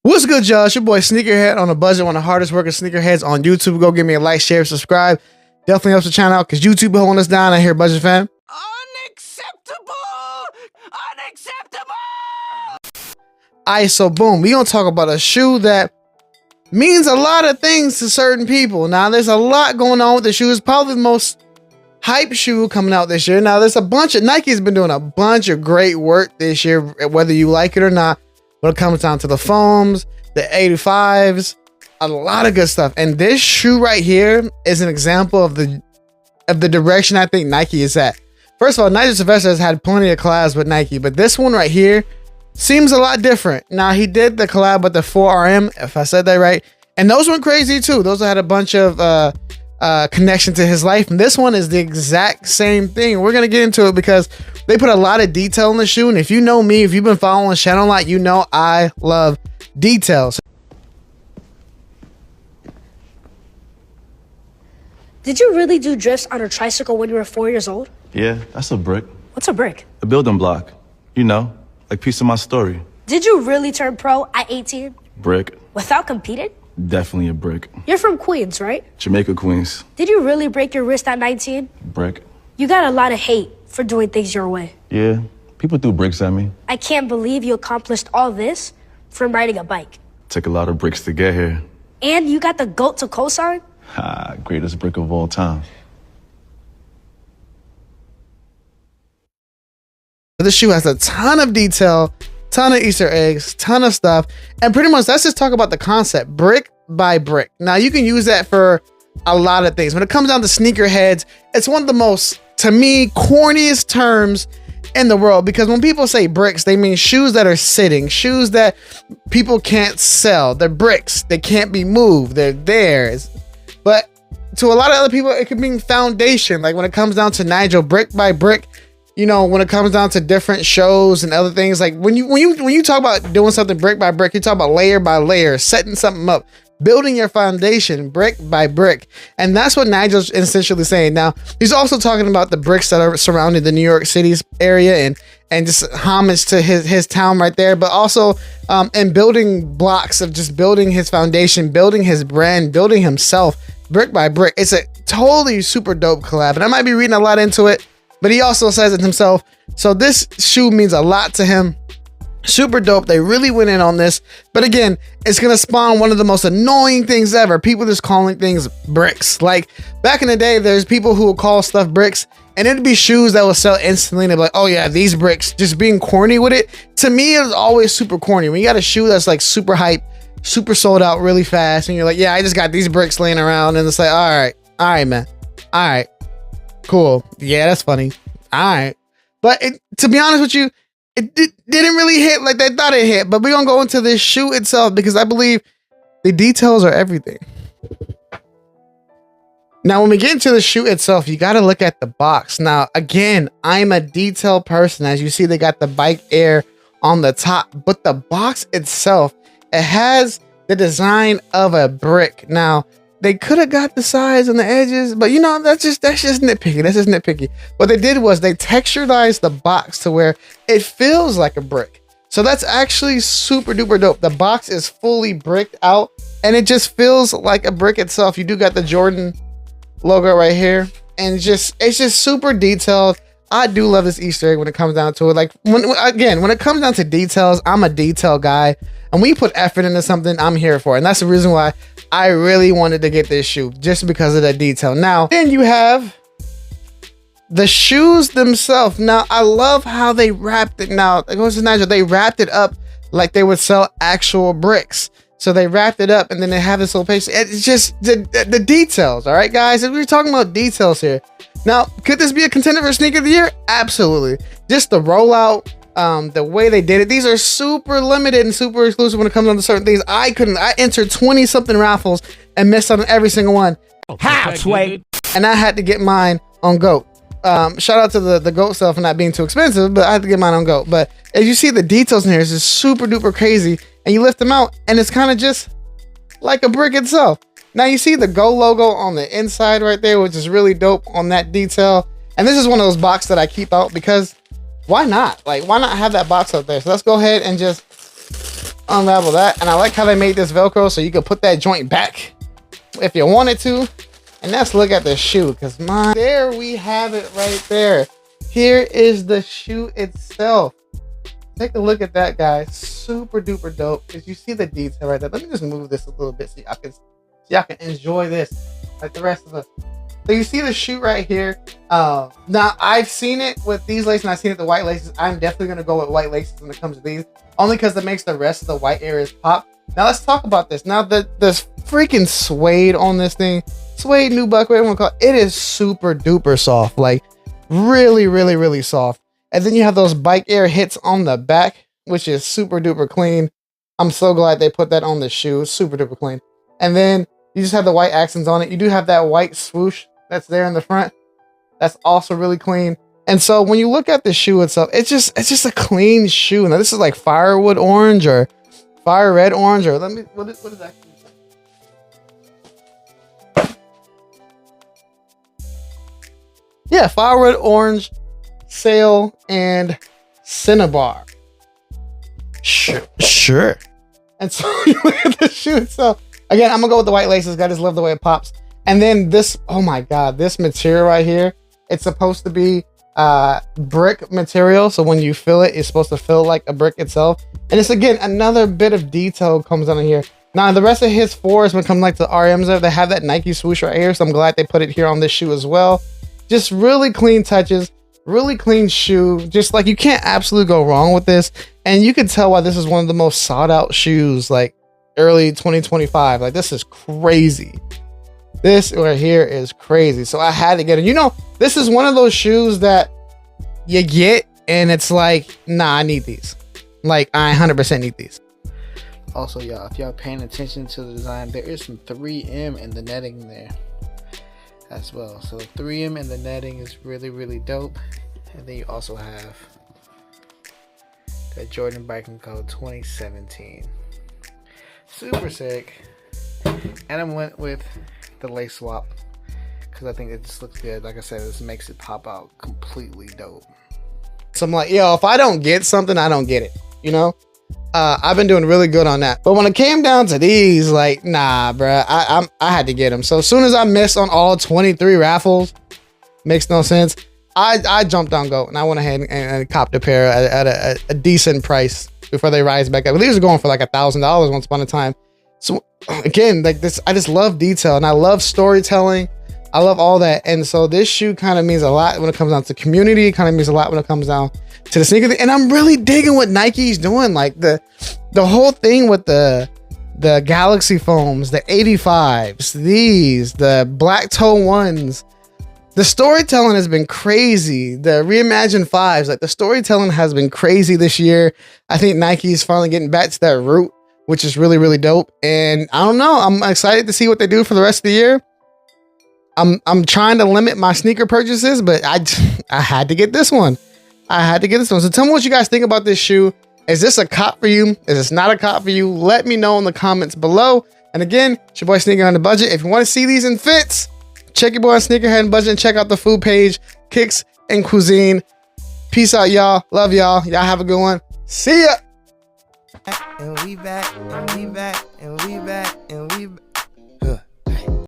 What's good, y'all? It's your boy Sneakerhead on a budget, one of the hardest working sneakerheads on YouTube. Go give me a like, share, subscribe. Definitely helps the channel out because YouTube holding us down out here, budget fam. Unacceptable! Unacceptable! Alright, so boom, we gonna talk about a shoe that means a lot of things to certain people. Now, there's a lot going on with the shoe. It's probably the most hype shoe coming out this year. Now, there's a bunch of Nike's been doing a bunch of great work this year, whether you like it or not. When it comes down to the foams, the 85s, a lot of good stuff. And this shoe right here is an example of the direction I think Nike is at. First of all, Nigel Sylvester has had plenty of collabs with Nike, but this one right here seems a lot different. Now, he did the collab with the 4RM, if I said that right. And those went crazy too. Those had a bunch of connection to his life. And this one is the exact same thing. We're going to get into it because they put a lot of detail in the shoe. And if you know me, if you've been following the channel a lot, you know I love details. Did you really do drifts on a tricycle when you were 4 years old? Yeah, that's a brick. What's a brick? A building block. You know, like piece of my story. Did you really turn pro at 18? Brick. Without competing? Definitely a brick. You're from Queens, right? Jamaica, Queens. Did you really break your wrist at 19? Brick. You got a lot of hate for doing things your way. Yeah, people threw bricks at me. I can't believe you accomplished all this from riding a bike. Took a lot of bricks to get here. And you got the GOAT to co-sign? Ha, greatest brick of all time. This shoe has a ton of detail, ton of Easter eggs, ton of stuff. And pretty much, let's just talk about the concept, brick by brick. Now, you can use that for a lot of things. When it comes down to sneakerheads, it's one of the most, to me, corniest terms in the world, because when people say bricks, they mean shoes that are sitting, shoes that people can't sell. They're bricks. They can't be moved. They're theirs. But to a lot of other people, it could mean foundation. Like when it comes down to Nigel, brick by brick, you know, when it comes down to different shows and other things, like when you talk about doing something brick by brick, you talk about layer by layer, setting something up, building your foundation brick by brick. And that's what Nigel's essentially saying. Now, he's also talking about the bricks that are surrounding the New York City's area and just homage to his town right there, but also and building blocks of just building his foundation, building his brand, building himself brick by brick. It's a totally super dope collab, and I might be reading a lot into it, but he also says it himself. So this shoe means a lot to him. Super dope. They really went in on this. But again, it's going to spawn one of the most annoying things ever. People just calling things bricks. Like back in the day, there's people who will call stuff bricks, and it'd be shoes that will sell instantly. And they'd be like, oh yeah, these bricks, just being corny with it. To me, it was always super corny. When you got a shoe that's like super hype, super sold out really fast, and you're like, yeah, I just got these bricks laying around. And it's like, all right, man. All right, cool. Yeah, that's funny. All right. But to be honest with you, it didn't really hit like they thought it hit. But we're going to go into this shoe itself because I believe the details are everything. Now, when we get into the shoe itself, you got to look at the box. Now, again, I'm a detail person. As you see, they got the Bike Air on the top, but the box itself, it has the design of a brick. Now, they could have got the sides and the edges, but you know, that's just nitpicky. That's just nitpicky. What they did was they texturized the box to where it feels like a brick. So that's actually super duper dope. The box is fully bricked out and it just feels like a brick itself. You do got the Jordan logo right here, and it's just super detailed. I do love this Easter egg when it comes down to it. Like when it comes down to details, I'm a detail guy. And when you put effort into something, I'm here for it. And that's the reason why I really wanted to get this shoe, just because of the detail. Now, then you have the shoes themselves. Now, I love how they wrapped it. Now, it goes to Nigel. They wrapped it up like they would sell actual bricks. So they wrapped it up and then they have this little page. It's just the details. All right, guys. We're talking about details here. Now, could this be a contender for Sneaker of the Year? Absolutely. Just the rollout. The way they did it, these are super limited and super exclusive when it comes down to certain things. I entered 20 something raffles and missed on every single one. How, Sway? And I had to get mine on GOAT. Shout out to the GOAT stuff for not being too expensive, but I had to get mine on GOAT. But as you see, the details in here is just super duper crazy, and you lift them out and it's kind of just like a brick itself. Now you see the Go logo on the inside right there, which is really dope on that detail. And this is one of those boxes that I keep out because why not? Like, why not have that box up there? So let's go ahead and just unravel that. And I like how they made this Velcro so you can put that joint back if you wanted to. And let's look at the shoe, because there we have it right there. Here is the shoe itself. Take a look at that, guys. Super duper dope. Because you see the detail right there. Let me just move this a little bit so y'all can enjoy this like the rest of us. So you see the shoe right here. Now I've seen it with these laces and I've seen it with the white laces. I'm definitely going to go with white laces when it comes to these. Only because it makes the rest of the white areas pop. Now let's talk about this. Now the freaking suede on this thing. Suede, nubuck, whatever you want to call it. It is super duper soft. Like really, really, really soft. And then you have those bike air hits on the back, which is super duper clean. I'm so glad they put that on the shoe. Super duper clean. And then you just have the white accents on it. You do have that white swoosh that's there in the front. That's also really clean. And so when you look at the shoe itself, it's just a clean shoe. Now this is like firewood orange or fire red orange, or what is that? Yeah, firewood orange, sail, and cinnabar. Sure. And so you look at the shoe itself. Again, I'm gonna go with the white laces. I just love the way it pops. And then this, oh my God, this material right here, it's supposed to be brick material. So when you fill it, it's supposed to feel like a brick itself. And it's, again, another bit of detail comes on here. Now, the rest of his fours, when it comes like to RMs, they have that Nike swoosh right here. So I'm glad they put it here on this shoe as well. Just really clean touches, really clean shoe. Just like, you can't absolutely go wrong with this. And you can tell why this is one of the most sought out shoes, like early 2025. Like, this is crazy. This right here is crazy. So I had to get it. You know, this is one of those shoes that you get and it's like, nah, I need these. Like, I 100% need these. Also, y'all, if y'all paying attention to the design, there is some 3M in the netting there as well. So 3M in the netting is really, really dope. And then you also have the Jordan Biking Code 2017. Super sick. And I went with the lace swap because I think it just looks good. Like I said, this makes it pop out completely dope. So I'm like, yo, if I don't get something, I don't get it. You know, I've been doing really good on that. But when it came down to these, like, nah, bruh, I had to get them. So as soon as I missed on all 23 raffles, makes no sense. I jumped on GOAT and I went ahead and copped a pair at a decent price before they rise back up. These are going for like $1,000 once upon a time. So again, like this, I just love detail and I love storytelling. I love all that. And so this shoe kind of means a lot when it comes down to community. It kind of means a lot when it comes down to the sneaker thing. And I'm really digging what Nike's doing. Like the whole thing with the Galaxy foams, the 85s, the black toe ones. The storytelling has been crazy. The reimagined 5s, like the storytelling has been crazy this year. I think Nike's finally getting back to that root, which is really, really dope. And I don't know, I'm excited to see what they do for the rest of the year. I'm trying to limit my sneaker purchases, but I had to get this one. So tell me what you guys think about this shoe. Is this a cop for you? Is this not a cop for you? Let me know in the comments below. And again, it's your boy Sneakerhead on the Budget. If you want to see these in fits, check your boy on Sneakerhead and Budget and check out the food page, Kicks and Cuisine. Peace out, y'all. Love y'all. Y'all have a good one. See ya. And we back, and we back, and we back.